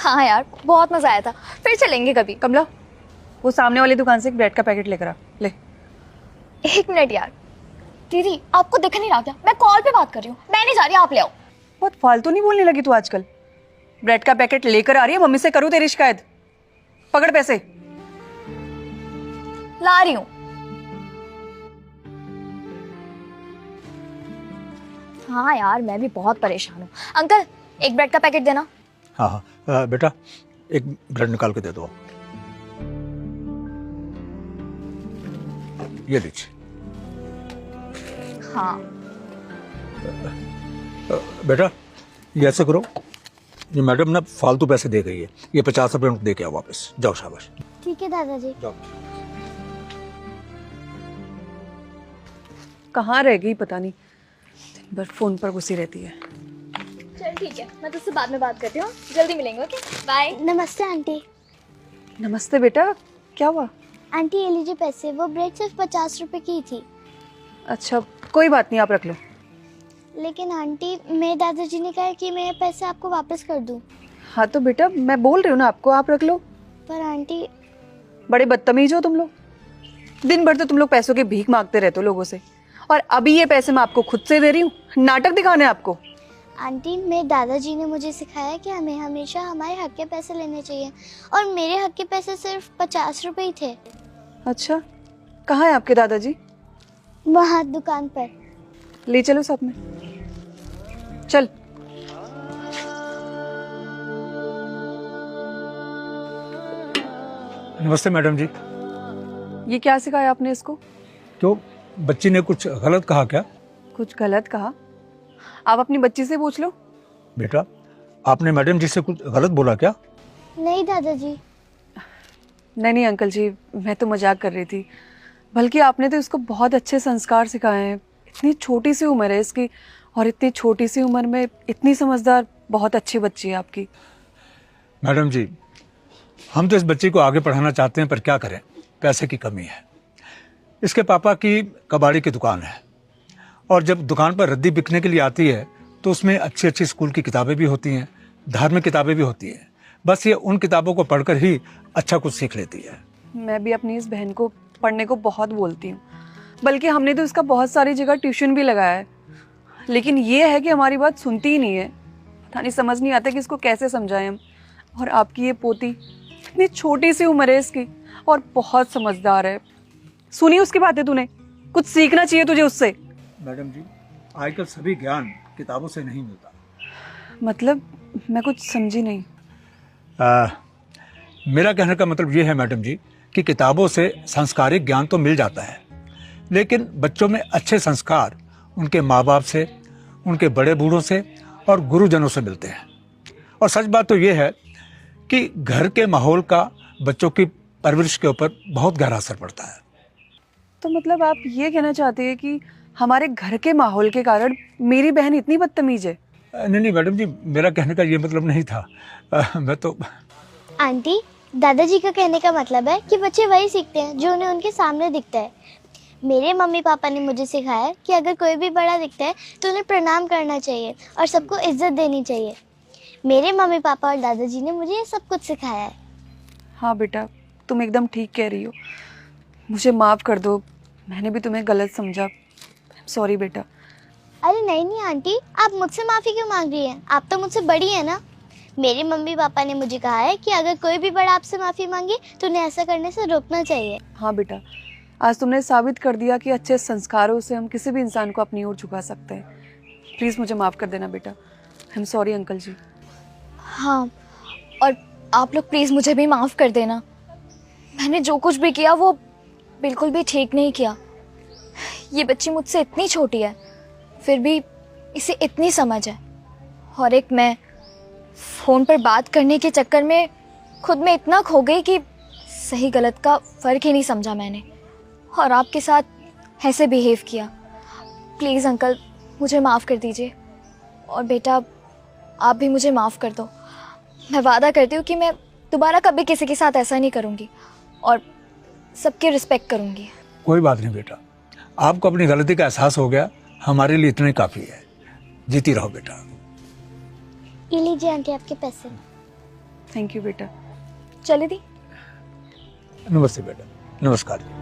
हाँ यार, बहुत मजा आया था। फिर चलेंगे कभी। कमला, वो सामने वाली दुकान से एक ब्रेड का पैकेट लेकर आ। ले। 1 मिनट यार। दीदी, आपको दिख नहीं रहा क्या? मैं कॉल पे बात कर रही हूँ, मैं नहीं जा रही, आप ले आओ। बहुत फालतू नहीं बोलने लगी तू आजकल। ब्रेड का पैकेट लेकर आ रही है, मम्मी से करूँ तेरी शिकायत? पकड़ पैसे। ला रही हूँ। हाँ यार, मैं भी बहुत परेशान हूँ। अंकल, एक ब्रेड का पैकेट देना। हाँ हाँ बेटा, एक ब्रेड निकाल के दे दो। ये लीजिए। हाँ। बेटा, ये ऐसे करो, ये मैडम ना फालतू पैसे दे गई है, ये 50 रुपये दे के आओ वापस। जाओ, शाबाश। ठीक है दादाजी। जाओ। कहाँ रह गई पता नहीं, दिन भर फोन पर घुसी रहती है। चल ठीक है, मैं तुझसे बाद में बात करती हूँ। जल्दी मिलेंगे, ओके? बाय। नमस्ते आंटी। नमस्ते बेटा, क्या हुआ? आंटी ये लीजिए पैसे, वो ब्रेड सिर्फ 50 रुपए की थी। अच्छा, कोई बात नहीं, आप रख लो। लेकिन आंटी, मेरे दादाजी ने कहा कि मैं ये पैसे आपको वापस कर दूं। हाँ तो बेटा, मैं बोल रही हूँ ना आपको, आप रख लो। पर आंटी, बड़े बदतमीज हो तुम लोग। दिन भर तो तुम लोग पैसों की भीख मांगते रहते हो लोगों से, और अभी ये पैसे मैं आपको खुद से दे रही हूँ। नाटक दिखाने हैं आपको। आंटी मेरे दादाजी ने मुझे सिखाया कि हमें हमेशा हमारे हक के पैसे लेने चाहिए, और मेरे हक के पैसे सिर्फ 50 रुपए ही थे। अच्छा, कहाँ है आपके दादाजी? वहाँ दुकान पर। ले चलो साथ में, चल। नमस्ते मैडम जी। ये क्या सिखाया आपने इसको? तो बच्ची ने कुछ गलत कहा क्या? कुछ गलत कहा? आप अपनी बच्ची से पूछ लो। बेटा, आपने मैडम जी से कुछ गलत बोला क्या? नहीं दादाजी। नहीं अंकल जी, मैं तो मजाक कर रही थी। बल्कि आपने तो इसको बहुत अच्छे संस्कार सिखाए हैं। इतनी छोटी सी उम्र है इसकी, और इतनी छोटी सी उम्र में इतनी समझदार, बहुत अच्छी बच्ची है आपकी। मैडम जी, हम तो इस बच्ची को आगे पढ़ाना चाहते हैं, पर क्या करें, पैसे की कमी है। इसके पापा की कबाड़ी की दुकान है, और जब दुकान पर रद्दी बिकने के लिए आती है तो उसमें अच्छी अच्छी स्कूल की किताबें भी होती हैं, धार्मिक किताबें भी होती हैं। बस ये उन किताबों को पढ़कर ही अच्छा कुछ सीख लेती है। मैं भी अपनी इस बहन को पढ़ने को बहुत बोलती हूँ, बल्कि हमने तो इसका बहुत सारी जगह ट्यूशन भी लगाया है, लेकिन ये है कि हमारी बात सुनती ही नहीं है। पता नहीं, समझ नहीं आता कि इसको कैसे समझाएं हम। और आपकी ये पोती, इतनी छोटी सी उम्र है इसकी, और बहुत समझदार है। सुनी उसकी बातें तूने? कुछ सीखना चाहिए तुझे उससे। मैडम जी, आजकल सभी ज्ञान किताबों से नहीं मिलता। मतलब, मैं कुछ समझी नहीं। मेरा कहने का मतलब ये है मैडम जी कि किताबों से सांस्कारिक ज्ञान तो मिल जाता है, लेकिन बच्चों में अच्छे संस्कार उनके माँ बाप से, उनके बड़े बूढ़ों से और गुरुजनों से मिलते हैं। और सच बात तो ये है कि घर के माहौल का बच्चों की परवरिश के ऊपर बहुत गहरा असर पड़ता है। तो मतलब आप ये कहना चाहते हैं कि हमारे घर के माहौल के कारण मेरी बहन इतनी बदतमीज है? नहीं मैडम जी, मेरा कहने का ये मतलब नहीं था। मैं तो आंटी, दादाजी का कहने का मतलब है कि बच्चे वही सीखते हैं जो उन्हें उनके सामने दिखता है। मेरे मम्मी पापा ने मुझे सिखाया कि अगर कोई भी बड़ा दिखता है तो उन्हें प्रणाम करना चाहिए और सबको इज्जत देनी चाहिए। मेरे मम्मी पापा और दादाजी ने मुझे ये सब कुछ सिखाया है। हाँ बेटा, तुम एकदम ठीक कह रही हो। मुझे माफ़ कर दो, मैंने भी तुम्हें गलत समझा। सॉरी बेटा। अरे नहीं आंटी, आप मुझसे माफ़ी क्यों मांग रही हैं? आप तो मुझसे बड़ी हैं ना। मेरे मम्मी पापा ने मुझे कहा है कि अगर कोई भी बड़ा आपसे माफ़ी मांगे तो उन्हें ऐसा करने से रोकना चाहिए। हाँ बेटा, आज तुमने साबित कर दिया कि अच्छे संस्कारों से हम किसी भी इंसान को अपनी ओर झुका सकते हैं। प्लीज़ मुझे माफ़ कर देना बेटा। आई एम सॉरी अंकल जी। हाँ, और आप लोग प्लीज़ मुझे भी माफ़ कर देना। मैंने जो कुछ भी किया वो बिल्कुल भी ठीक नहीं किया। ये बच्ची मुझसे इतनी छोटी है, फिर भी इसे इतनी समझ है। और एक मैं फ़ोन पर बात करने के चक्कर में खुद में इतना खो गई कि सही गलत का फ़र्क ही नहीं समझा मैंने, और आपके साथ ऐसे बिहेव किया। प्लीज़ अंकल, मुझे माफ़ कर दीजिए। और बेटा, आप भी मुझे माफ़ कर दो। मैं वादा करती हूँ कि मैं दोबारा कभी किसी के साथ ऐसा नहीं करूँगी और सबकी रिस्पेक्ट करूँगी। कोई बात नहीं बेटा, आपको अपनी गलती का एहसास हो गया, हमारे लिए इतना ही काफ़ी है। जीती रहो बेटा। ये लीजिए आंटी आपके पैसे। थैंक यू बेटा। चले दी। नमस्ते बेटा। नमस्कार।